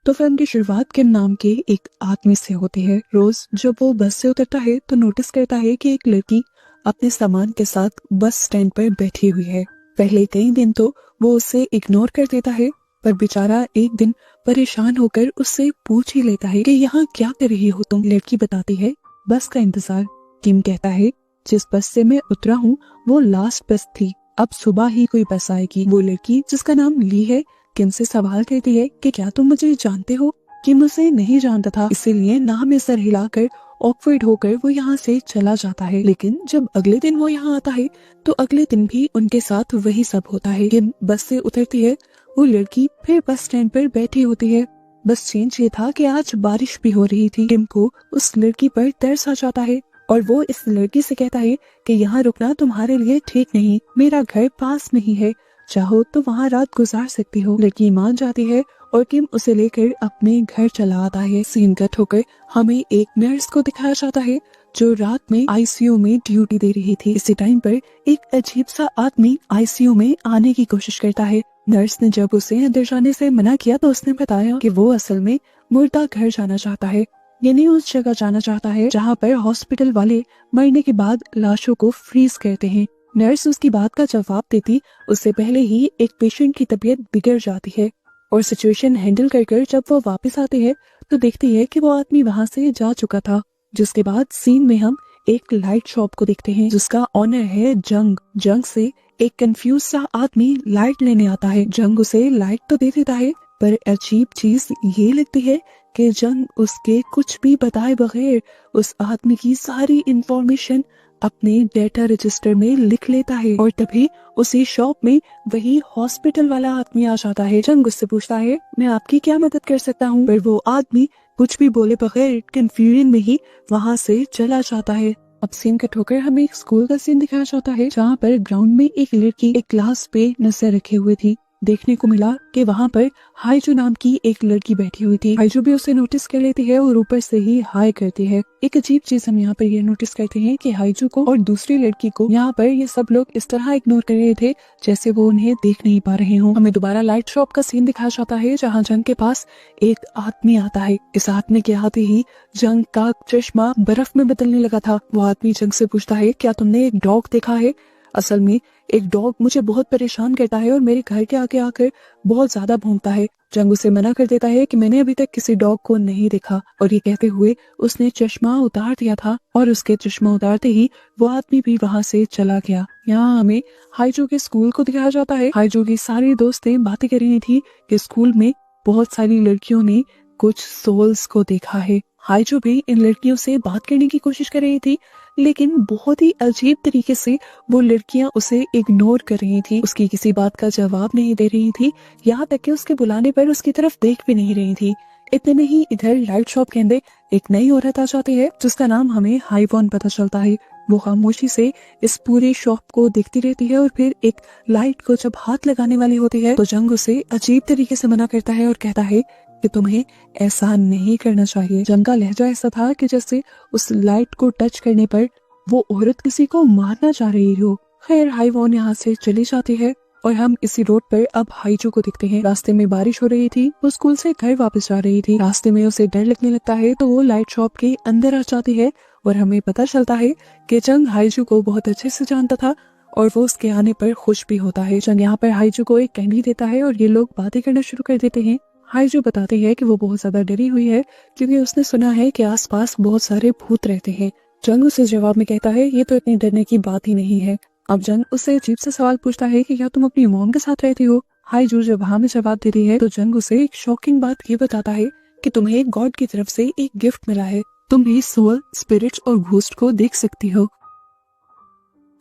तो फिल्म की शुरुआत किम नाम के एक आदमी से होती है। रोज जब वो बस से उतरता है तो नोटिस करता है कि एक लड़की अपने सामान के साथ बस स्टैंड पर बैठी हुई है। पहले कई दिन तो वो उसे इग्नोर कर देता है, पर बेचारा एक दिन परेशान होकर उससे पूछ ही लेता है कि यहाँ क्या कर रही हो तुम। लड़की बताती है बस का इंतजार। किम कहता है जिस बस से मैं उतरा हूँ वो लास्ट बस थी, अब सुबह ही कोई बस आएगी। वो लड़की जिसका नाम ली है किम से सवाल करती है कि क्या तुम मुझे जानते हो। किम उसे नहीं जानता था, इसीलिए ना में सर हिलाकर ऑकवर्ड होकर वो यहाँ से चला जाता है। लेकिन जब अगले दिन वो यहाँ आता है तो अगले दिन भी उनके साथ वही सब होता है। किम बस से उतरती है, वो लड़की फिर बस स्टैंड पर बैठी होती है। बस चेंज ये था कि आज बारिश भी हो रही थी। किम को उस लड़की पर तरस आ जाता है और वो इस लड़की से कहता है कि यहाँ रुकना तुम्हारे लिए ठीक नहीं, मेरा घर पास नहीं है, चाहो तो वहाँ रात गुजार सकती हो। लड़की मान जाती है और किम उसे लेकर अपने घर चला आता है। सीन कट होकर हमें एक नर्स को दिखाया जाता है जो रात में आईसीयू में ड्यूटी दे रही थी। इसी टाइम पर एक अजीब सा आदमी आईसीयू में आने की कोशिश करता है। नर्स ने जब उसे अंदर जाने से मना किया तो उसने बताया कि वो असल में मुर्दा घर जाना चाहता है, यानी उस जगह जाना चाहता है जहाँ पर हॉस्पिटल वाले मरने के बाद लाशों को फ्रीज करते हैं। नर्स उसकी बात का जवाब देती उससे पहले ही एक पेशेंट की तबीयत बिगड़ जाती है और सिचुएशन हैंडल कर जब वो वापस आती है तो देखती है कि वो आदमी वहाँ से जा चुका था। जिसके बाद सीन में हम एक लाइट शॉप को देखते हैं जिसका ऑनर है जंग। जंग से एक कंफ्यूज सा आदमी लाइट लेने आता है। जंग उसे लाइट तो दे देता है, पर अजीब चीज ये लगती है कि जंग उसके कुछ भी बताए बगैर उस आदमी की सारी इंफॉर्मेशन अपने डेटा रजिस्टर में लिख लेता है और तभी उसी शॉप में वही हॉस्पिटल वाला आदमी आ जाता है। जंग उससे पूछता है मैं आपकी क्या मदद कर सकता हूँ, पर वो आदमी कुछ भी बोले बगैर कंफ्यूजन में ही वहाँ से चला जाता है। अब सीन कट होकर हमें एक स्कूल का सीन दिखाया जाता है जहाँ पर ग्राउंड में एक लड़की एक क्लास पे नजर रखे हुए थी। देखने को मिला कि वहाँ पर हाईजू नाम की एक लड़की बैठी हुई थी। हाईजू भी उसे नोटिस कर लेती है और ऊपर से ही हाई करती है। एक अजीब चीज हम यहाँ पर ये नोटिस करते हैं कि हाईजू को और दूसरी लड़की को यहाँ पर ये सब लोग इस तरह इग्नोर कर रहे थे जैसे वो उन्हें देख नहीं पा रहे हों। हमें दोबारा लाइट शॉप का सीन दिखाया जाता है जहाँ जंग के पास एक आदमी आता है। इस आदमी के आते ही जंग का चश्मा बर्फ में बदलने लगा था। वो आदमी जंग से पूछता है क्या तुमने एक डॉग देखा है? असल में एक डॉग मुझे बहुत परेशान करता है और मेरे घर के आगे आकर बहुत ज्यादा भौंकता है। जंग उसे मना कर देता है कि मैंने अभी तक किसी डॉग को नहीं देखा, और ये कहते हुए उसने चश्मा उतार दिया था और उसके चश्मा उतारते ही वो आदमी भी वहाँ से चला गया। यहाँ हमें हाईजू के स्कूल को दिखाया जाता है। हाईजू की सारी दोस्तें बातें कर रही थी कि स्कूल में बहुत सारी लड़कियों ने कुछ सोल्स को देखा है। हाईजू भी इन लड़कियों से बात करने की कोशिश कर रही थी, लेकिन बहुत ही अजीब तरीके से वो लड़कियां उसे इग्नोर कर रही थी, उसकी किसी बात का जवाब नहीं दे रही थी, यहाँ तक कि उसके बुलाने पर उसकी तरफ देख भी नहीं रही थी। इतने में ही इधर लाइट शॉप के अंदर एक नई औरत आ जाती है जिसका नाम हमें हाईवॉन पता चलता है। वो खामोशी से इस पूरी शॉप को देखती रहती है और फिर एक लाइट को जब हाथ लगाने वाली होती है तो जंग उसे अजीब तरीके से मना करता है और कहता है कि तुम्हें ऐसा नहीं करना चाहिए। जंग का लहजा ऐसा था कि जैसे उस लाइट को टच करने पर वो औरत किसी को मारना चाह रही हो। खैर हाईवॉन यहाँ से चली जाती है और हम इसी रोड पर अब हाईजू को देखते हैं। रास्ते में बारिश हो रही थी, वो स्कूल से घर वापस जा रही थी। रास्ते में उसे डर लगने लगता है तो वो लाइट शॉप के अंदर आ जाती है और हमें पता चलता है कि जंग हाईजू को बहुत अच्छे से जानता था और वो उसके आने पर खुश भी होता है। जंग यहाँ पर हाईजू को एक कैंडी देता है और ये लोग बातें करना शुरू कर देते हैं। हाईजू बताती है कि वो बहुत ज्यादा डरी हुई है क्योंकि उसने सुना है कि आसपास बहुत सारे भूत रहते हैं। जंग उसे जवाब में कहता है ये तो इतनी डरने की बात ही नहीं है। अब जंग उससे अजीब सा सवाल पूछता है कि क्या तुम अपनी मॉम के साथ रहती हो? हाईजू जब हाँ में जवाब देती है तो जंग उसे एक शॉकिंग बात ये बताता है कि तुम्हें गॉड की तरफ से एक गिफ्ट मिला है, तुम भी सोल, स्पिरिट और घोस्ट को देख सकती हो।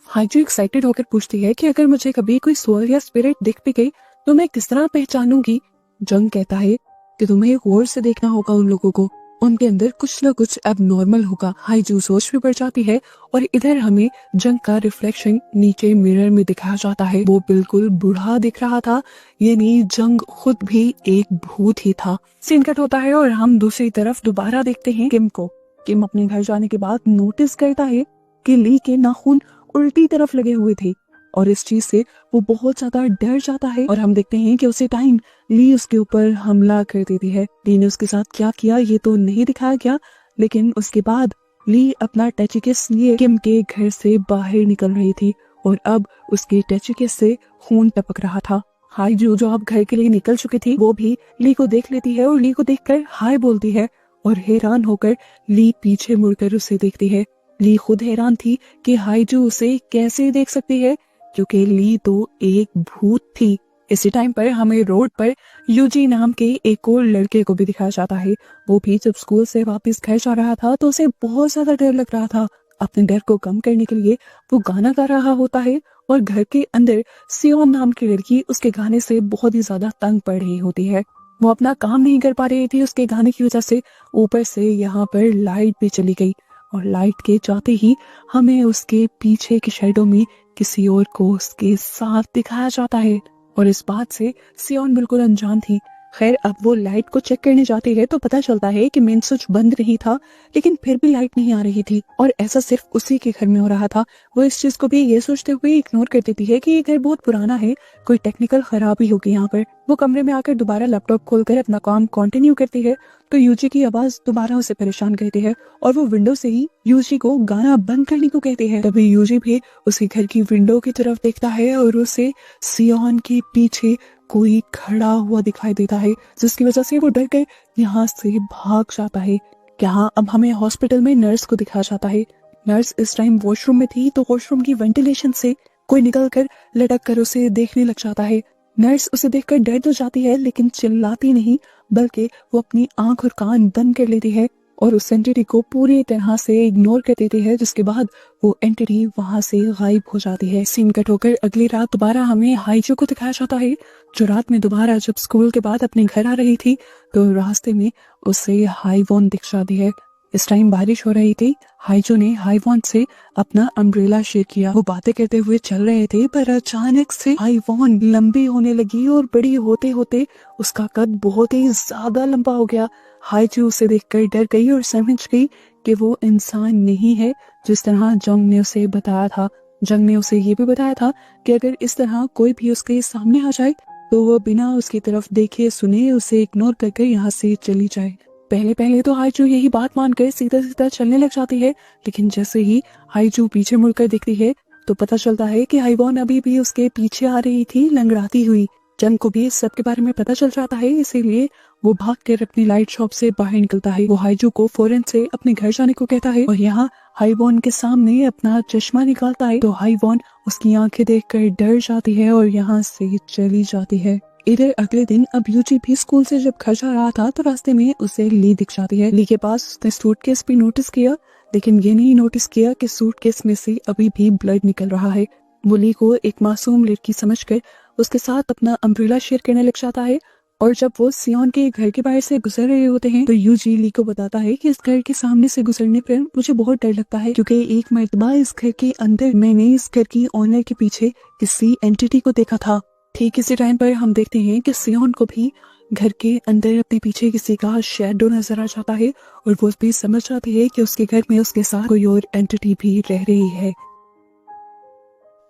हाईजू एक्साइटेड होकर पूछती है कि अगर मुझे कभी कोई सोल या स्पिरिट दिख भी गई तो मैं किस तरह पहचानूंगी? जंग कहता है कि तुम्हें गौर से देखना होगा उन लोगों को, उनके अंदर कुछ न कुछ एबनॉर्मल होगा। हाईजू सोच भी बढ़ जाती है और इधर हमें जंग का रिफ्लेक्शन नीचे मिरर में दिखाया जाता है। वो बिल्कुल बूढ़ा दिख रहा था, यानी जंग खुद भी एक भूत ही था। सीन कट होता है और हम दूसरी तरफ दोबारा देखते हैं किम को। किम अपने घर जाने के बाद नोटिस करता है कि ली के नाखून उल्टी तरफ लगे हुए थे और इस चीज से वो बहुत ज्यादा डर जाता है और हम देखते हैं कि उसी टाइम ली उसके ऊपर हमला कर देती है। ली ने उसके साथ क्या किया ये तो नहीं दिखाया गया, लेकिन उसके बाद ली अपना टचिकेस लिए किम के घर से बाहर निकल रही थी और अब उसके टचिकेस से खून टपक रहा था। हाई जो अब घर के लिए निकल चुकी थी वो भी ली को देख लेती है और ली को देखकर हाय बोलती है और हैरान होकर ली पीछे मुड़कर उसे देखती है। ली खुद हैरान थी कि हाईजू उसे कैसे देख सकती है, क्योंकि ली तो एक भूत थी। इसी टाइम पर हमें रोड पर यूजी नाम के एक और लड़के को भी दिखाया जाता है। वो भी जब स्कूल से वापस घर जा रहा था तो उसे बहुत ज्यादा डर लग रहा था। अपने डर को कम करने के लिए वो गाना गा रहा होता है और घर के अंदर सियोन नाम की लड़की उसके गाने से बहुत ही ज्यादा तंग पड़ रही होती है। वो अपना काम नहीं कर पा रही थी उसके गाने की वजह से। ऊपर से यहाँ पर लाइट भी चली गई और लाइट के जाते ही हमें उसके पीछे की शैडो में किसी और को उसके साथ दिखाया जाता है और इस बात से सियोन बिल्कुल अनजान थी। खैर अब वो लाइट को चेक करने जाती है तो पता चलता है कि मेन स्विच बंद नहीं था, लेकिन फिर भी लाइट नहीं आ रही थी और ऐसा सिर्फ उसी के घर में हो रहा था। वो इस चीज को भी ये सोचते हुए इग्नोर कर देती है कि ये घर बहुत पुराना है, कोई टेक्निकल खराबी होगी यहाँ पर। वो कमरे में आकर दोबारा लैपटॉप खोलकर अपना काम कंटिन्यू करती है तो यूजी की आवाज दोबारा उसे परेशान करती है और वो विंडो से ही यूजी को गाना बंद करने को कहती है। तभी यूजी भी उसके घर की विंडो की तरफ देखता है और उसे सियोन के पीछे कोई खड़ा हुआ दिखाई देता है, जिसकी वजह से वो डर कर यहाँ से भाग जाता है। यहाँ अब हमें हॉस्पिटल में नर्स को दिखाया जाता है। नर्स इस टाइम वॉशरूम में थी तो वॉशरूम की वेंटिलेशन से कोई निकल कर लटक कर उसे देखने लग जाता है। नर्स उसे देखकर डर तो जाती है लेकिन चिल्लाती नहीं, बल्कि वो अपनी आंख और कान बंद कर लेती है और उस एंटिटी को पूरी तरह से इग्नोर कर देती है, जिसके बाद वो एंटिटी वहां से गायब हो जाती है। सीन कट होकर अगली रात दोबारा हमें हाईजू को दिखाया जाता है, जो रात में दोबारा जब स्कूल के बाद अपने घर आ रही थी तो रास्ते में उसे हाईवॉन दिख जाती है। इस टाइम बारिश हो रही थी। हाईजू ने हाईवॉन से अपना अम्ब्रेला शेयर किया। वो बातें करते हुए चल रहे थे पर अचानक से हाईवॉन लंबी होने लगी और बड़ी होते होते उसका कद बहुत ही ज्यादा लंबा हो गया। हाईजू उसे देखकर डर गई और समझ गई कि वो इंसान नहीं है जिस तरह जंग ने उसे बताया था। जंग ने उसे ये भी बताया था कि अगर इस तरह कोई भी उसके सामने आ जाए तो वो बिना उसकी तरफ देखे सुने उसे इग्नोर करके यहाँ से चली जाए। पहले पहले तो हाईजू यही बात मानकर सीधा सीधा चलने लग जाती है, लेकिन जैसे ही हाईजू पीछे मुड़कर देखती है तो पता चलता है कि हाईवॉन अभी भी उसके पीछे आ रही थी लंगड़ाती हुई। जंग को भी इस सब के बारे में पता चल जाता है, इसीलिए वो भाग कर अपनी लाइट शॉप से बाहर निकलता है। वो हाईजू को फौरन से अपने घर जाने को कहता है और यहाँ हाईवॉन के सामने अपना चश्मा निकालता है तो हाईवॉन उसकी आंखें देखकर डर जाती है और यहाँ से चली जाती है। इधर अगले दिन अब यूजी भी स्कूल से जब घर जा रहा था तो रास्ते में उसे ली दिख जाती है। ली के पास उसने सूटकेस भी नोटिस किया, लेकिन ये नहीं नोटिस किया कि सूटकेस में से अभी भी ब्लड निकल रहा है। वो ली को एक मासूम लड़की समझकर उसके साथ अपना अम्ब्रेला शेयर करने लग जाता है और जब वो सियोन के घर के बाहर से गुजर रहे होते हैं तो यूजी ली को बताता है कि इस घर के सामने से गुजरने पर मुझे बहुत डर लगता है, क्योंकि एक मर्तबा इस घर के अंदर मैंने इस घर की ओनर के पीछे किसी एंटिटी को देखा था। ठीक इसी टाइम पर हम देखते हैं कि सियोन को भी घर के अंदर अपने पीछे किसी का शैडो नजर आ जाता है और वो भी समझ जाती है कि उसके घर में उसके साथ कोई और एंटिटी भी रह रही है।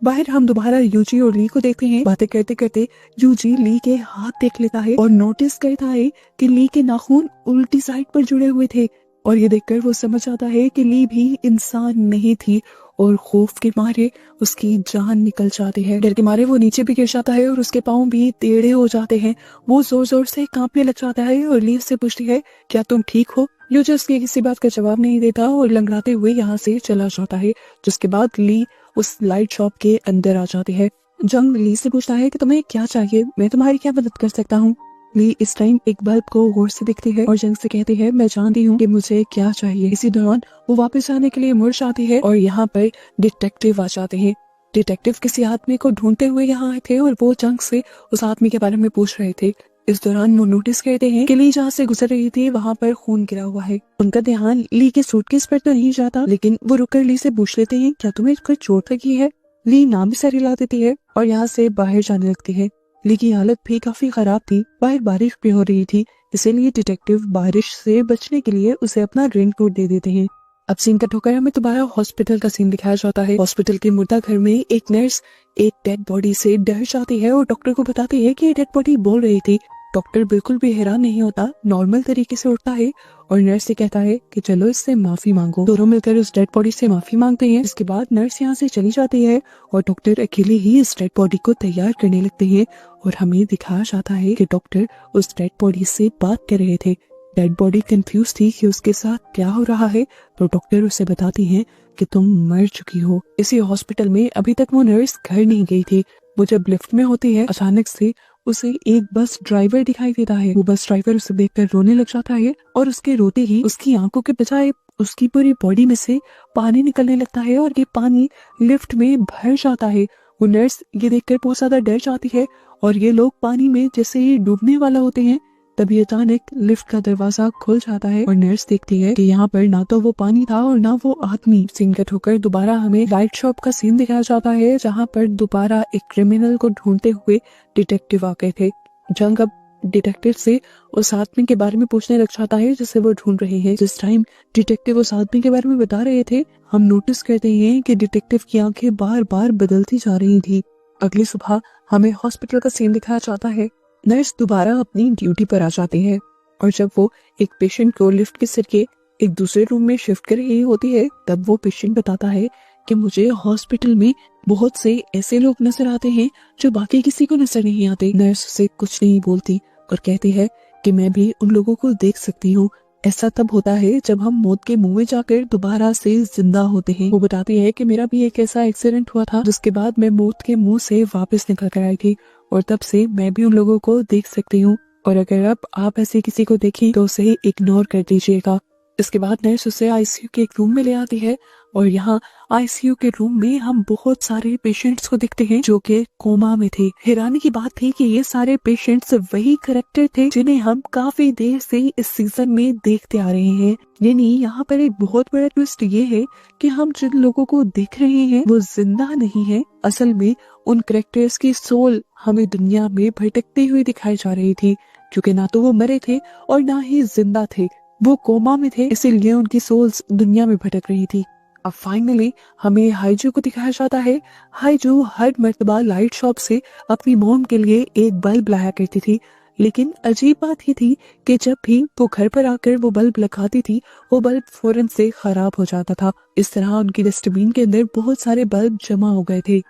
बाहर हम दोबारा यूजी और ली को देखते हैं। बातें करते करते यूजी ली के हाथ देख लेता है और नोटिस करता है कि ली के नाखून उल्टी साइड पर जुड़े हुए थे और ये देखकर वो समझ जाता है कि ली भी इंसान नहीं थी और खौफ के मारे उसकी जान निकल जाती है। डर के मारे वो नीचे भी गिर जाता है और उसके पाँव भी टेढ़े हो जाते हैं। वो जोर जोर से कांपने लग जाता है और ली उससे पूछती है क्या तुम ठीक हो? यूजी उसकी किसी बात का जवाब नहीं देता और लंगड़ाते हुए यहाँ से चला जाता है, जिसके बाद ली उस लाइट शॉप के अंदर आ जाती है। जंग ली से पूछता है कि तुम्हें क्या चाहिए, मैं तुम्हारी क्या मदद कर सकता हूँ। ली इस टाइम एक बल्ब को गौर से देखती है और जंग से कहती है मैं जानती हूँ कि मुझे क्या चाहिए। इसी दौरान वो वापस आने के लिए मुड़ जाती है और यहाँ पर डिटेक्टिव आ जाते हैं। डिटेक्टिव किसी आदमी को ढूंढते हुए यहाँ आए थे और वो जंग से उस आदमी के बारे में पूछ रहे थे। इस दौरान वो नोटिस करते हैं कि ली जहाँ से गुजर रही थी वहाँ पर खून गिरा हुआ है। उनका ध्यान ली के सूटकेस पर तो नहीं जाता, लेकिन वो रुककर ली से पूछ लेते हैं क्या तुम्हें कोई चोट लगी है। ली नाम भी सर हिला देती है और यहाँ से बाहर जाने लगती है। ली की हालत भी काफी खराब थी, बाहर बारिश भी हो रही थी, इसीलिए डिटेक्टिव बारिश से बचने के लिए उसे अपना रेनकोट दे देते हैं। अब सीन कट होकर हमें दोबारा हॉस्पिटल का सीन दिखाया जाता है। हॉस्पिटल के मुर्दा घर में एक नर्स एक डेड बॉडी से डर जाती है और डॉक्टर को बताती है कि ये डेड बॉडी बोल रही थी। डॉक्टर बिल्कुल भी हैरान नहीं होता, नॉर्मल तरीके से उठता है और नर्स से कहता है कि चलो इससे माफी मांगो। दोनों मिलकर उस डेड बॉडी से माफी मांगते हैं। इसके बाद नर्स यहाँ से चली जाती है और डॉक्टर अकेले ही इस डेड बॉडी को तैयार करने लगते हैं और हमें दिखाया जाता है कि डॉक्टर उस डेड बॉडी से बात कर रहे थे। डेड बॉडी कंफ्यूज थी कि उसके साथ क्या हो रहा है, तो डॉक्टर उसे बताती हैं कि तुम मर चुकी हो। इसी हॉस्पिटल में अभी तक वो नर्स घर नहीं गई थी। वो जब लिफ्ट में होती है अचानक से उसे एक बस ड्राइवर दिखाई देता है। वो बस ड्राइवर उसे देखकर रोने लग जाता है और उसके रोते ही उसकी आंखों के बजाय उसकी पूरी बॉडी में से पानी निकलने लगता है और ये पानी लिफ्ट में भर जाता है। वो नर्स ये देखकर बहुत ज्यादा डर जाती है और ये लोग पानी में जैसे ही डूबने वाला होते हैं तभी अचानक लिफ्ट का दरवाजा खुल जाता है और नर्स देखती है कि यहाँ पर ना तो वो पानी था और ना वो आदमी। सीन कट होकर दोबारा हमें लाइट शॉप का सीन दिखाया जाता है जहाँ पर दोबारा एक क्रिमिनल को ढूंढते हुए डिटेक्टिव आ गए थे। जंग अब डिटेक्टिव से उस आदमी के बारे में पूछने लग जाता है जिसे वो ढूंढ रहे हैं। जिस टाइम डिटेक्टिव उस आदमी के बारे में बता रहे थे हम नोटिस करते हैं कि डिटेक्टिव की आंखें बार बार बदलती जा रही थी। अगली सुबह हमें हॉस्पिटल का सीन दिखाया जाता है। नर्स दोबारा अपनी ड्यूटी पर आ जाती है और जब वो एक पेशेंट को लिफ्ट के जरिए एक दूसरे रूम में शिफ्ट कर रही होती है तब वो पेशेंट बताता है कि मुझे हॉस्पिटल में बहुत से ऐसे लोग नजर आते हैं जो बाकी किसी को नजर नहीं आते। नर्स उसे कुछ नहीं बोलती और कहती है कि मैं भी उन लोगों को देख सकती हूँ। ऐसा तब होता है जब हम मौत के मुंह में जाकर दोबारा से जिंदा होते हैं। वो बताती है कि मेरा भी एक ऐसा एक्सीडेंट हुआ था जिसके बाद मैं मौत के मुंह से वापस निकल कर आई थी और तब से मैं भी उन लोगों को देख सकती हूँ और अगर अब आप ऐसे किसी को देखें तो उसे इग्नोर कर दीजिएगा। इसके बाद नर्स उसे आईसीयू के एक रूम में ले आती है और यहाँ आईसीयू के रूम में हम बहुत सारे पेशेंट्स को देखते हैं जो कि कोमा में थे। हैरानी की बात थी कि ये सारे पेशेंट्स वही कैरेक्टर थे जिन्हें हम काफी देर से इस सीजन में देखते आ रहे हैं। यानी यहाँ पर एक बहुत बड़ा ट्विस्ट ये है कि हम जिन लोगों को देख रहे हैं वो जिंदा नहीं है, असल में उन कैरेक्टर्स की सोल हमें दुनिया में भटकती हुई दिखाई जा रही थी क्योंकि ना तो वो मरे थे और ना ही जिंदा थे, वो कोमा में थे, इसीलिए उनकी सोल्स दुनिया में भटक रही थी। अब फाइनली हमें हाइजू को दिखाया जाता है। हाइजू हर मर्तबा लाइट शॉप से अपनी मॉम के लिए एक बल्ब लाया करती थी, लेकिन अजीब बात ये थी कि जब भी वो घर पर आकर वो बल्ब लगाती थी वो बल्ब फौरन से खराब हो जाता था। इस तरह उनकी डस्टबिन के अंदर बहुत सारे बल्ब जमा हो गए थे।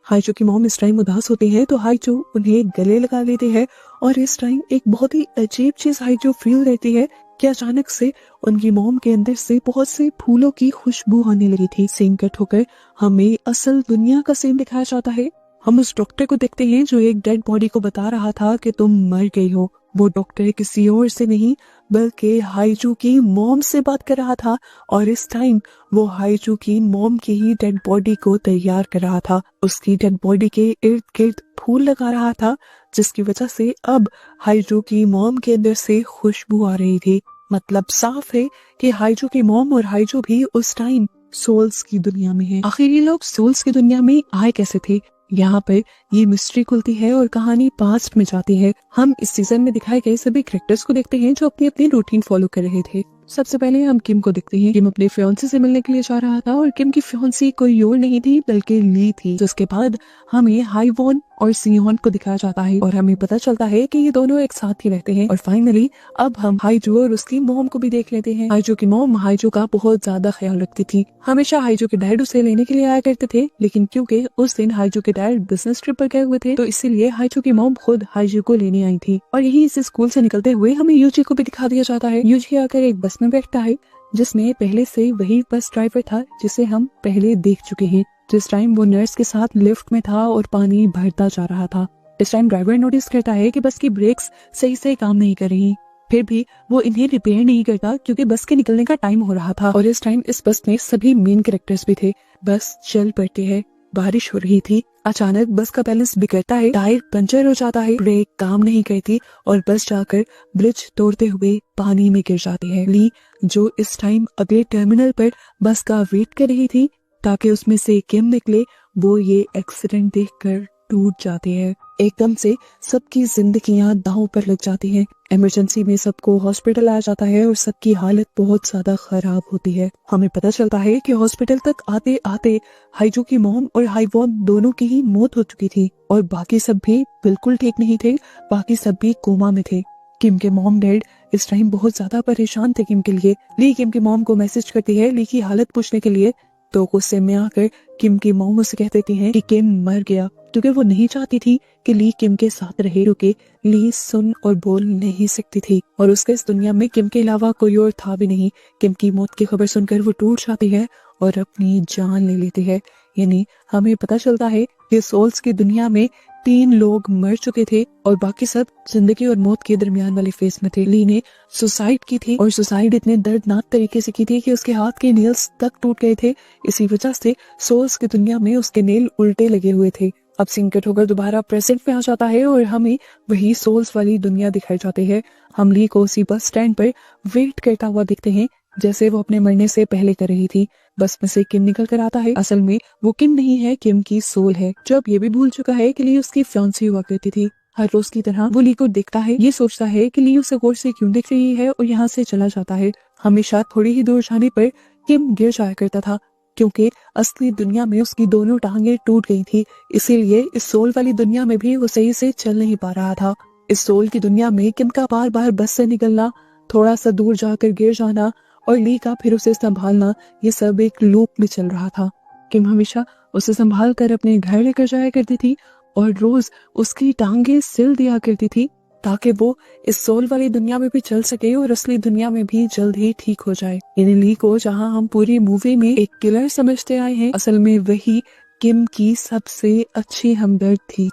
हाइजू की मॉम इस टाइम उदास होती है तो हाइजू उन्हें गले लगा लेते हैं और इस टाइम एक बहुत ही अजीब चीज हाइजू फील करती है कि अचानक से उनकी मॉम के अंदर से बहुत से फूलों की खुशबू आने लगी थी। सीन कट होकर हमें असल दुनिया का सीन दिखाया जाता है। हम उस डॉक्टर को देखते हैं जो एक डेड बॉडी को बता रहा था कि तुम मर गई हो। वो डॉक्टर किसी और से नहीं बल्कि हाइजू की मॉम से बात कर रहा था और इस टाइम वो हाइजू की मॉम की ही डेड बॉडी को तैयार कर रहा था। उसकी डेड बॉडी के इर्द गिर्द फूल लगा रहा था जिसकी वजह से अब हाइजू की मॉम के अंदर से खुशबू आ रही थी। मतलब साफ है कि हाइजू की मॉम और हाइजू भी उस टाइम सोल्स की दुनिया में है। आखिर ये लोग सोल्स की दुनिया में आए कैसे थे? यहाँ पर ये मिस्ट्री खुलती है और कहानी पास्ट में जाती है। हम इस सीजन में दिखाए गए सभी कैरेक्टर्स को देखते हैं जो अपनी अपनी रूटीन फॉलो कर रहे थे। सबसे पहले हम किम को देखते हैं। किम अपने फियांसे से मिलने के लिए जा रहा था और किम की फियांसी कोई और नहीं थी बल्कि ली थी। जिसके बाद हमें हाईवॉन और सियोन को दिखाया जाता है और हमें पता चलता है कि ये दोनों एक साथ ही रहते हैं। और फाइनली अब हम हाइजू और उसकी मॉम को भी देख लेते हैं। हाइजू की मॉम हाइजू का बहुत ज्यादा ख्याल रखती थी। हमेशा हाइजू के डैड उसे लेने के लिए आया करते थे, लेकिन क्योंकि उस दिन हाइजू के डैड बिजनेस ट्रिप पर गए हुए थे तो इसीलिए हाइजू की मॉम खुद हाइजू को लेने आई थी। और यही इस स्कूल से निकलते हुए हमें यूजी को भी दिखा दिया जाता है। यूजी आकर एक बस में बैठता है जिसमें पहले से वही बस ड्राइवर था जिसे हम पहले देख चुके हैं। जिस टाइम वो नर्स के साथ लिफ्ट में था और पानी भरता जा रहा था। इस टाइम ड्राइवर नोटिस करता है कि बस की ब्रेक्स सही से काम नहीं कर रही, फिर भी वो इन्हें रिपेयर नहीं करता क्योंकि बस के निकलने का टाइम हो रहा था। और इस टाइम इस बस में सभी मेन कैरेक्टर्स भी थे। बस चल पड़ती है, बारिश हो रही थी, अचानक बस का बैलेंस बिगड़ता है, टायर पंचर हो जाता है, ब्रेक काम नहीं करती और बस जाकर ब्रिज तोड़ते हुए पानी में गिर जाती है। ली जो इस टाइम अगले टर्मिनल पर बस का वेट कर रही थी ताकि उसमें से किम निकले, वो ये एक्सीडेंट देखकर टूट जाती है। एकदम से सबकी जिंदगियां दांव पर लग जाती हैं। इमरजेंसी में सबको हॉस्पिटल लाया जाता है और सबकी हालत बहुत ज्यादा खराब होती है। हमें पता चलता है कि हॉस्पिटल तक आते आते हाइजू की मॉम और हाईवॉन दोनों की ही मौत हो चुकी थी और बाकी सब भी बिल्कुल ठीक नहीं थे। बाकी सब भी कोमा में थे। किम के मॉम डैड इस टाइम बहुत ज्यादा परेशान थे किम के लिए। ली किम की मॉम को मैसेज करती है ली की हालत पूछने के लिए, तो गुस्से में आकर किम की मॉम उसे कह देती है कि किम मर गया, क्योंकि वो नहीं चाहती थी कि ली किम के साथ रहे, क्योंकि ली सुन और बोल नहीं सकती थी और उसके इस दुनिया में किम के अलावा कोई और था भी नहीं। किम की मौत की खबर सुनकर वो टूट जाती है और अपनी जान ले लेती है। यानी हमें पता चलता है कि सोल्स की दुनिया में 3 लोग मर चुके थे और बाकी सब जिंदगी और मौत के दरमियान वाले फेस में थे। ली ने सुसाइड की थी और सुसाइड इतने दर्दनाक तरीके से की थी कि उसके हाथ के नेल्स तक टूट गए थे। इसी वजह से सोल्स की दुनिया में उसके नेल उल्टे लगे हुए थे। अब सीन कट होकर दोबारा प्रेजेंट में आ जाता है और हमें वही सोल्स वाली दुनिया दिखाई जाती है। हम ली को उसी बस स्टैंड पर वेट करता हुआ दिखते हैं जैसे वो अपने मरने से पहले कर रही थी। बस में से किम निकल कर आता है। असल में वो किम नहीं है, किम की सोल है, जो अब ये भी भूल चुका है कि ली उसकी फियांसी हुआ करती थी। हर रोज की तरह वो ली को देखता है, ये सोचता है कि ली उसे गौर से क्यों देख रही है और यहाँ से चला जाता है। हमेशा थोड़ी ही दूर जाने पर किम गिर जाया करता था, क्योंकि असली दुनिया में उसकी दोनों टांगे टूट गई थी। इसीलिए इस सोल वाली दुनिया में भी वो सही से चल नहीं पा रहा था। इस सोल की दुनिया में किम का बार बार बस से निकलना, थोड़ा सा दूर जाकर गिर जाना और ली का फिर उसे संभालना, ये सब एक लूप में चल रहा था। किम हमेशा उसे संभाल कर अपने घर लेकर जाया करती थी और रोज उसकी टांगे सिल दिया करती थी ताकि वो इस सोल वाली दुनिया में भी चल सके और असली दुनिया में भी जल्द ही ठीक हो जाए। यानी ली को जहां हम पूरी मूवी में एक किलर समझते आए हैं, असल में वही किम की सबसे अच्छी हमदर्द थी।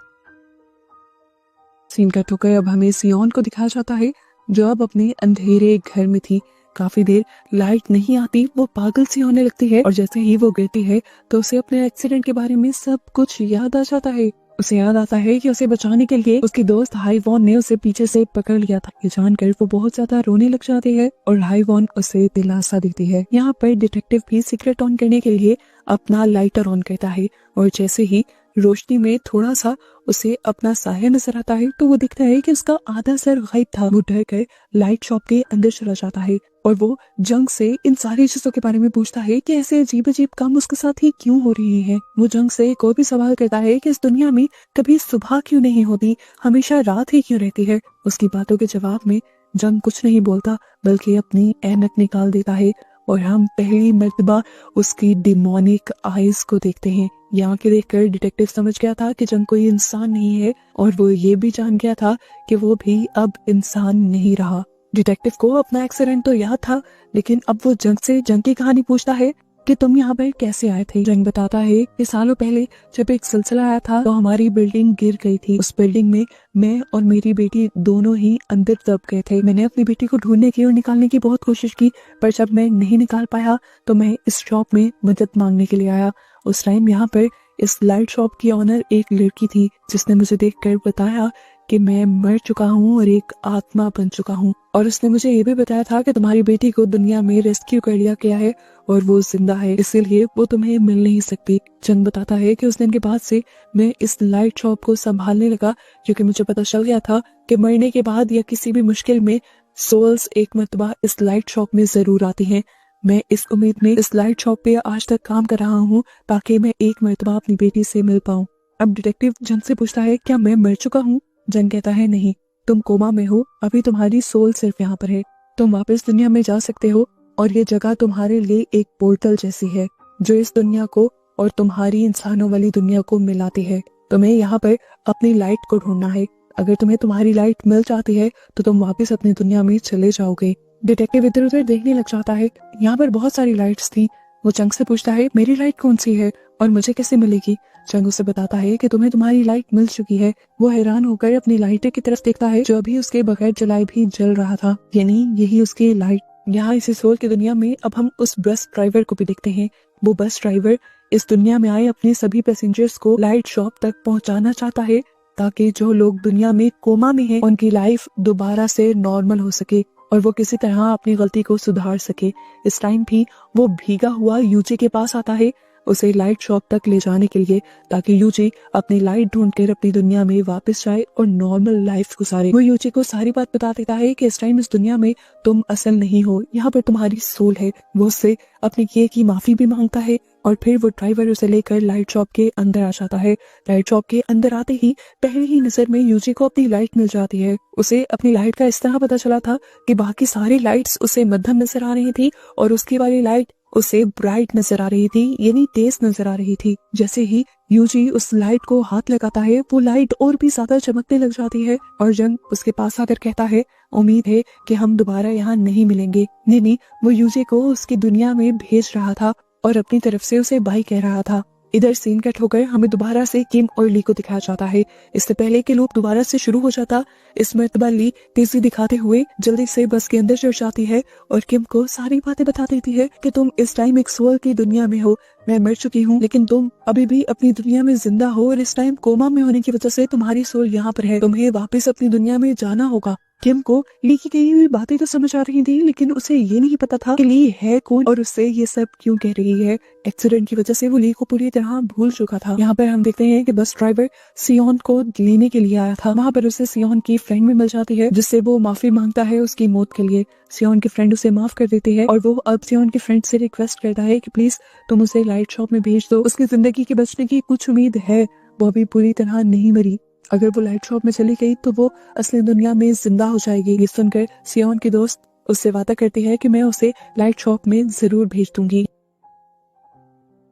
सीन कट होकर अब हमें सियोन को दिखाया जाता है, जो अब अपने अंधेरे घर में थी। काफी देर लाइट नहीं आती, वो पागल सी होने लगती है और जैसे ही वो गिरती है तो उसे अपने एक्सीडेंट के बारे में सब कुछ याद आ जाता है। उसे याद आता है कि उसे बचाने के लिए उसकी दोस्त हाईवॉन ने उसे पीछे से पकड़ लिया था। ये जानकर वो बहुत ज्यादा रोने लग जाती है और हाईवॉन उसे दिलासा देती है। यहाँ पर डिटेक्टिव भी सीक्रेट ऑन करने के लिए अपना लाइटर ऑन करता है और जैसे ही रोशनी में थोड़ा सा उसे अपना साया नजर आता है तो वो दिखता है कि उसका आधा सर गायब था। वो डर कर लाइट शॉप के अंदर चला जाता है और वो जंग से इन सारी चीजों के बारे में पूछता है कि ऐसे अजीब अजीब काम उसके साथ ही क्यों हो रही है। वो जंग से एक और भी सवाल करता है कि इस दुनिया में कभी सुबह क्यों नहीं होती, हमेशा रात ही क्यों रहती है। उसकी बातों के जवाब में जंग कुछ नहीं बोलता बल्कि अपनी ऐनक निकाल देता है और हम पहली मर्तबा उसकी डिमोनिक आईज को देखते हैं। यहाँ के देखकर डिटेक्टिव समझ गया था कि जंग कोई इंसान नहीं है और वो ये भी जान गया था कि वो भी अब इंसान नहीं रहा। डिटेक्टिव को अपना एक्सीडेंट तो याद था, लेकिन अब वो जंग से जंग की कहानी पूछता है कि तुम यहाँ पर कैसे आए थे। जंग बताता है कि सालों पहले जब एक सिलसिला आया था तो हमारी बिल्डिंग गिर गई थी। उस बिल्डिंग में मैं और मेरी बेटी दोनों ही अंदर दब गए थे। मैंने अपनी बेटी को ढूंढने की और निकालने की बहुत कोशिश की, पर जब मैं नहीं निकाल पाया तो मैं इस शॉप में मदद मांगने के लिए आया। उस टाइम यहाँ पर इस लाइट शॉप की ऑनर एक लड़की थी जिसने मुझे देखकर बताया कि मैं मर चुका हूँ और एक आत्मा बन चुका हूँ, और उसने मुझे ये भी बताया था कि तुम्हारी बेटी को दुनिया में रेस्क्यू कर लिया गया है और वो जिंदा है, इसीलिए वो तुम्हें मिल नहीं सकती। जंग बताता है कि उस दिन के बाद से मैं इस लाइट शॉप को संभालने लगा, क्योंकि मुझे पता चल गया था कि मरने के बाद या किसी भी मुश्किल में सोल्स एक मर्तबा इस लाइट शॉप में जरूर आती हैं। मैं इस उम्मीद में इस लाइट शॉप पे आज तक काम कर रहा हूँ ताकि मैं एक मर्तबा अपनी बेटी से मिल पाऊँ। अब डिटेक्टिव जंग से पूछता है क्या मैं मर चुका हूँ। जंग कहता है नहीं, तुम कोमा में हो, अभी तुम्हारी सोल सिर्फ यहाँ पर है, तुम वापस दुनिया में जा सकते हो और ये जगह तुम्हारे लिए एक पोर्टल जैसी है जो इस दुनिया को और तुम्हारी इंसानों वाली दुनिया को मिलाती है। तुम्हें यहाँ पर अपनी लाइट को ढूंढना है, अगर तुम्हें तुम्हारी लाइट मिल जाती है तो तुम वापस अपनी दुनिया में चले जाओगे। डिटेक्टिव इधर उधर देखने लग जाता है, यहाँ पर बहुत सारी लाइट्स थी। वो जंग से पूछता है मेरी लाइट कौन सी है और मुझे कैसे मिलेगी। जंग उसे बताता है कि तुम्हें तुम्हारी लाइट मिल चुकी है। वो हैरान होकर अपनी लाइट की तरफ देखता है जो अभी उसके बगैर जलाए भी जल रहा था, यानी यही उसकी लाइट। यहाँ इसी सोल की दुनिया में अब हम उस बस ड्राइवर को भी देखते हैं। वो बस ड्राइवर इस दुनिया में आए अपने सभी पैसेंजर्स को लाइट शॉप तक पहुँचाना चाहता है ताकि जो लोग दुनिया में कोमा में हैं उनकी लाइफ दोबारा से नॉर्मल हो सके और वो किसी तरह अपनी गलती को सुधार सके। इस टाइम भी वो भीगा हुआ यूजी के पास आता है। उसे लाइट शॉप तक ले जाने के लिए, ताकि यूजी अपनी लाइट ढूंढकर अपनी दुनिया में वापस जाए और नॉर्मल लाइफ गुजारे। वो यूजी को सारी बात बता देता है कि इस टाइम इस दुनिया में तुम असल नहीं हो, यहाँ पर तुम्हारी सोल है। वो उससे अपने किए की माफी भी मांगता है और फिर वो ड्राइवर उसे लेकर लाइट शॉप के अंदर आ जाता है। लाइट शॉप के अंदर आते ही पहली ही नजर में यूजी को अपनी लाइट मिल जाती है। उसे अपनी लाइट का इस तरह पता चला था कि बाकी सारी लाइट्स उसे मध्यम नजर आ रही थी और उसकी वाली लाइट उसे ब्राइट नजर आ रही थी, यानी तेज नजर आ रही थी। जैसे ही यूजी उस लाइट को हाथ लगाता है, वो लाइट और भी ज्यादा चमकने लग जाती है और जंग उसके पास आकर कहता है, उम्मीद है कि हम दोबारा यहाँ नहीं मिलेंगे। नहीं, वो यूजी को उसकी दुनिया में भेज रहा था और अपनी तरफ से उसे बाय कह रहा था। इधर सीन कट होकर हमें दोबारा से किम और ली को दिखाया जाता है। इससे पहले कि लूप दोबारा से शुरू हो जाता, इस मर्तबा ली तेजी दिखाते हुए जल्दी से बस के अंदर चढ़ जाती है और किम को सारी बातें बता देती है कि तुम इस टाइम एक सोल की दुनिया में हो, मैं मर चुकी हूँ लेकिन तुम अभी भी अपनी दुनिया में जिंदा हो और इस टाइम कोमा में होने की वजह से तुम्हारी सोल यहाँ पर है, तुम्हें वापस अपनी दुनिया में जाना होगा। किम को ली की कही हुई बातें तो समझ आ रही थी, लेकिन उसे ये नहीं पता था कि ली है कौन और उससे ये सब क्यों कह रही है। एक्सीडेंट की वजह से वो ली को पूरी तरह भूल चुका था। यहाँ पर हम देखते हैं कि बस ड्राइवर सियोन को लेने के लिए आया था। वहाँ पर उसे सियोन की फ्रेंड भी मिल जाती है, जिससे वो माफी मांगता है उसकी मौत के लिए। सियोन की फ्रेंड उसे माफ कर देती है और वो अब सियोन की फ्रेंड से रिक्वेस्ट करता है कि प्लीज तुम उसे लाइट शॉप में भेज दो, उसकी जिंदगी के बचने की कुछ उम्मीद है, वो अभी पूरी तरह नहीं मरी। अगर वो लाइट शॉप में चली गई तो वो असली दुनिया में जिंदा हो जाएगी। ये सुनकर सियोन की दोस्त उससे वादा करती है कि मैं उसे लाइट शॉप में जरूर भेज दूंगी।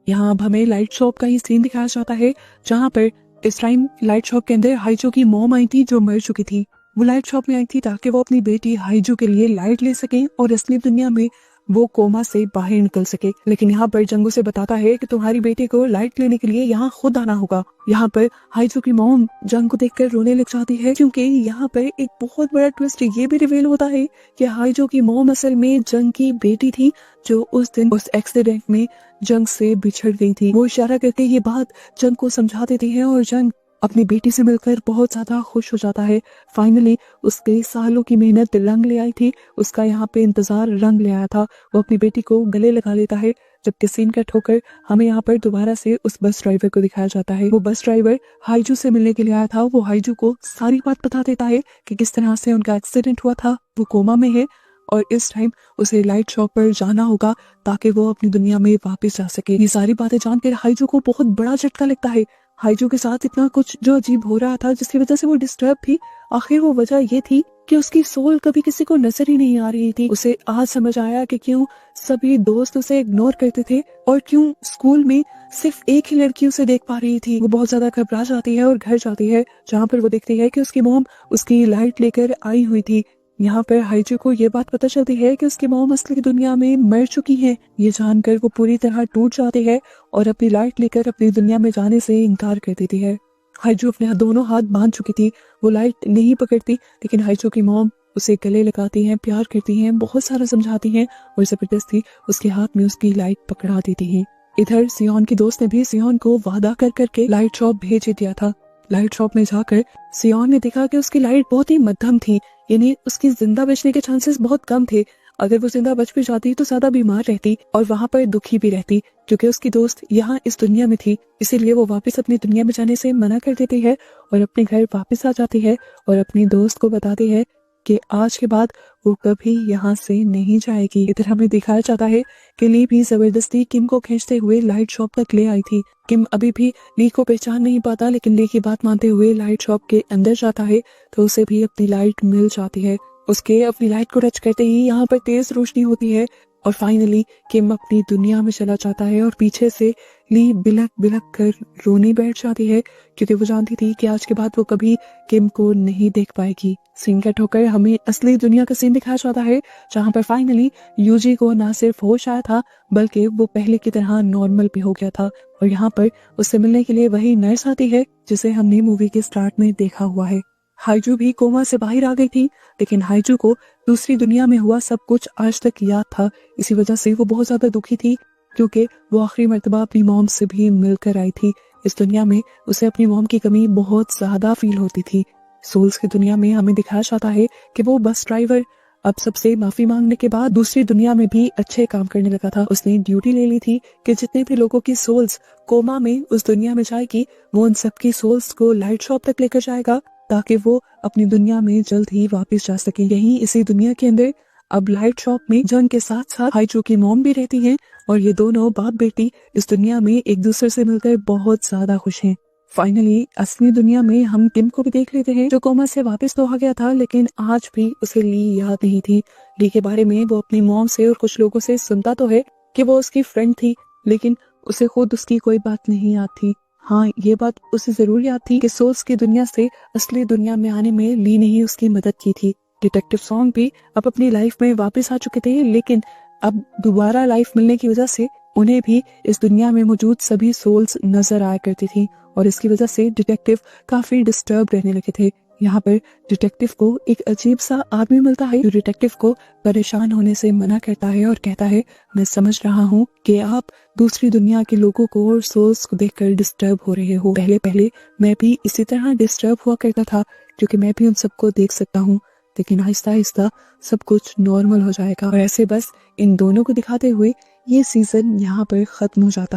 यहाँ अब हमें लाइट शॉप का ही सीन दिखाया जाता है, जहाँ पर इस टाइम लाइट शॉप के अंदर हाइजो की मॉम आई थी जो मर चुकी थी। वो लाइट शॉप में आई थी ताकि वो अपनी बेटी हाइजो के लिए लाइट ले सके और असली दुनिया में वो कोमा से बाहर निकल सके। लेकिन यहाँ पर जंगू से बताता है कि तुम्हारी बेटी को लाइट लेने के लिए यहाँ खुद आना होगा। यहाँ पर हाइजो की मॉम जंग को देखकर रोने लग जाती है, क्योंकि यहाँ पर एक बहुत बड़ा ट्विस्ट ये भी रिवील होता है कि हाइजो की मॉम असल में जंग की बेटी थी, जो उस दिन उस एक्सीडेंट में जंग से बिछड़ गई थी। वो इशारा करके ये बात जंग को समझा देती है और जंग अपनी बेटी से मिलकर बहुत ज्यादा खुश हो जाता है। फाइनली उसके सालों की मेहनत रंग ले आई थी, उसका यहाँ पे इंतजार रंग ले आया था। वो अपनी बेटी को गले लगा लेता है। जबकि सीन कट होकर हमें यहाँ पर दोबारा से उस बस ड्राइवर को दिखाया जाता है। वो बस ड्राइवर हाइजू से मिलने के लिए आया था। वो हाइजू को सारी बात बता देता है कि किस तरह से उनका एक्सीडेंट हुआ था, वो कोमा में है और इस टाइम उसे लाइट शॉप पर जाना होगा ताकि वो अपनी दुनिया में वापस जा सके। ये सारी बातें जानकर हाइजू को बहुत बड़ा झटका लगता है। हाइजू के साथ इतना कुछ जो अजीब हो रहा था, जिसकी वजह से वो डिस्टर्ब थी, आखिर वो वजह ये थी कि उसकी सोल कभी किसी को नजर ही नहीं आ रही थी। उसे आज समझ आया कि क्यों सभी दोस्त उसे इग्नोर करते थे और क्यों स्कूल में सिर्फ एक ही लड़की उसे देख पा रही थी। वो बहुत ज्यादा घबरा जाती है और घर जाती है, जहाँ पर वो देखती है कि उसकी मॉम उसकी लाइट लेकर आई हुई थी। यहाँ पर हाइजू को ये बात पता चलती है कि उसकी मॉम असली दुनिया में मर चुकी है। ये जानकर वो पूरी तरह टूट जाती है और अपनी लाइट लेकर अपनी दुनिया में जाने से इनकार कर देती है। हाइजू अपने दोनों हाथ बांध चुकी थी, वो लाइट नहीं पकड़ती, लेकिन हाइजू की मॉम उसे गले लगाती हैं, प्यार करती हैं, बहुत सारा समझाती हैं और जबरदस्ती उसके हाथ में उसकी लाइट पकड़ा देती हैं। इधर सियोन की दोस्त ने भी सियोन को वादा कर करके लाइट शॉप भेज दिया था। लाइट शॉप में जाकर सियोन ने देखा कि उसकी लाइट बहुत ही मध्यम थी, यानी उसकी जिंदा बचने के चांसेस बहुत कम थे। अगर वो जिंदा बच भी जाती तो ज्यादा बीमार रहती और वहाँ पर दुखी भी रहती, क्योंकि उसकी दोस्त यहाँ इस दुनिया में थी। इसीलिए वो वापस अपनी दुनिया में जाने से मना कर देती है और अपने घर वापस आ जाती है और अपनी दोस्त को बताती है कि आज के बाद वो कभी यहाँ से नहीं जाएगी। इधर हमें दिखाया जाता है कि ली भी जबरदस्ती किम को खींचते हुए लाइट शॉप तक ले आई थी। किम अभी भी ली को पहचान नहीं पाता, लेकिन ली की बात मानते हुए लाइट शॉप के अंदर जाता है तो उसे भी अपनी लाइट मिल जाती है। उसके अपनी लाइट को टच करते ही यहाँ पर तेज रोशनी होती है और फाइनली किम अपनी दुनिया में चला जाता है और पीछे से ली बिलक बिलक कर रोने बैठ जाती है, क्योंकि वो जानती थी कि आज के बाद वो कभी किम को नहीं देख पाएगी। सीन कट होकर हमें असली दुनिया का सीन दिखाया जाता है, जहाँ पर फाइनली यूजी को ना सिर्फ होश आया था बल्कि वो पहले की तरह नॉर्मल भी हो गया था और यहाँ पर उससे मिलने के लिए वही नर्स आती है जिसे हमने मूवी के स्टार्ट में देखा हुआ है। हाइजू भी कोमा से बाहर आ गई थी, लेकिन हाइजू को दूसरी दुनिया में हुआ सब कुछ आज तक याद था। इसी वजह से वो बहुत ज्यादा दुखी थी, क्योंकि वो आखिरी मर्तबा अपनी मॉम से भी मिलकर आई थी। इस दुनिया में उसे अपनी मॉम की कमी बहुत ज्यादा फील होती थी। सोल्स की दुनिया में हमें दिखाया जाता है कि वो बस ड्राइवर अब सबसे माफी मांगने के बाद दूसरी दुनिया में भी अच्छे काम करने लगा था। उसने ड्यूटी ले ली थी कि जितने भी लोगों की सोल्स कोमा में उस दुनिया में जाएगी, वो उन सबकी सोल्स को लाइट शॉप तक लेकर जाएगा ताकि वो अपनी दुनिया में जल्द ही वापस जा सके। यहीं इसी दुनिया के अंदर अब लाइट शॉप में जॉन के साथ साथ हाइजो की मॉम भी रहती हैं और ये दोनों बाप बेटी इस दुनिया में एक दूसरे से मिलकर बहुत ज्यादा खुश हैं। फाइनली असली दुनिया में हम टिम को भी देख लेते हैं, जो कोमा से वापस तो आ गया था लेकिन आज भी उसे ली याद नहीं थी। ली के बारे में वो अपनी मॉम से और कुछ लोगों से सुनता तो है कि वो उसकी फ्रेंड थी, लेकिन उसे खुद उसकी कोई बात नहीं याद थी। हाँ, ये बात उसे जरूर याद थी कि सोल्स की दुनिया से असली दुनिया में आने में ली ने ही उसकी मदद की थी। डिटेक्टिव सॉन्ग भी अब अपनी लाइफ में वापस आ चुके थे, लेकिन अब दोबारा लाइफ मिलने की वजह से उन्हें भी इस दुनिया में मौजूद सभी सोल्स नजर आया करती थी और इसकी वजह से डिटेक्टिव काफी डिस्टर्ब रहने लगे थे। यहाँ पर डिटेक्टिव को एक अजीब सा आदमी मिलता है जो डिटेक्टिव को परेशान होने से मना करता है और कहता है, मैं समझ रहा हूँ कि आप दूसरी दुनिया के लोगों को और सोल्स को देखकर डिस्टर्ब हो रहे हो। पहले पहले मैं भी इसी तरह डिस्टर्ब हुआ करता था क्योंकि मैं भी उन सबको देख सकता हूँ, लेकिन आहिस्ता आहिस्ता सब कुछ नॉर्मल हो जाएगा। और ऐसे बस इन दोनों को दिखाते हुए ये सीजन यहाँ पर खत्म हो जाता